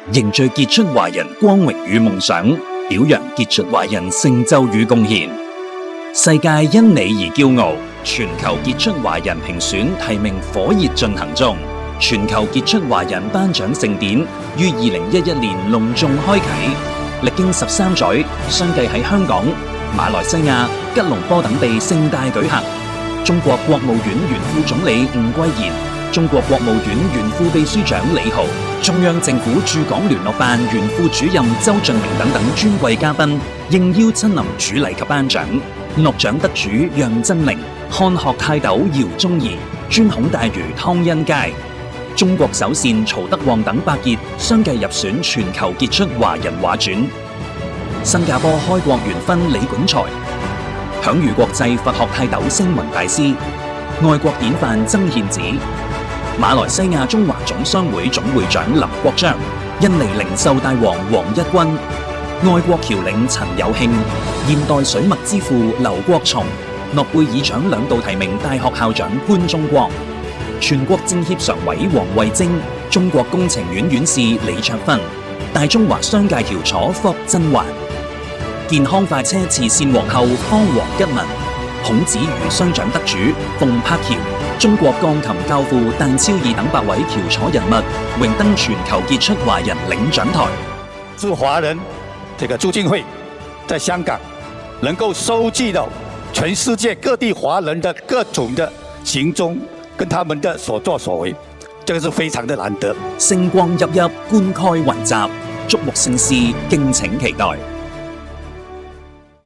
凝聚傑出華人光榮與夢想，表揚傑出華人成就與貢獻。世界因你而驕傲，全球傑出華人評選提名火熱進行中。全球傑出華人頒獎盛典於2011年隆重開啟，歷經13載，相繼喺香港、馬來西亞、吉隆坡等地盛大舉行。中國國務院原副總理吳桂賢、中國國務院原副秘書長李浩、中央政府駐港聯絡辦原副主任周俊明等等尊貴嘉賓應邀親臨主禮及頒獎。獲獎得主楊振寧、漢學泰斗姚宗儀、專孔大儒湯恩佳、中國首善曹德旺等百傑相繼入選全球傑出華人畫傳。新加坡開國元勳李管才、享譽國際佛學泰斗星雲大師、愛國典範曾憲梓、馬來西亞中華總商會總會長林國章、印尼零售大王黃一軍、愛國僑領陳友慶、現代水墨之父劉國松、諾貝爾獎2度提名大學校長潘忠國、全國政協常委王惠貞、中國工程院院士李卓芬、大中華商界翹楚霍震寰、健康快車慈善皇后方黃吉文、孔子魚雙獎得主馮柏橋、中國鋼琴教父鄧超爾等8位翹楚人物榮登全球傑出華人領獎台。祝華人這個基金會在香港能夠收集到全世界各地華人的各種的行蹤跟他們的所作所為，這個是非常的難得。星光熠熠，冠蓋雲集，矚目盛事，敬請期待。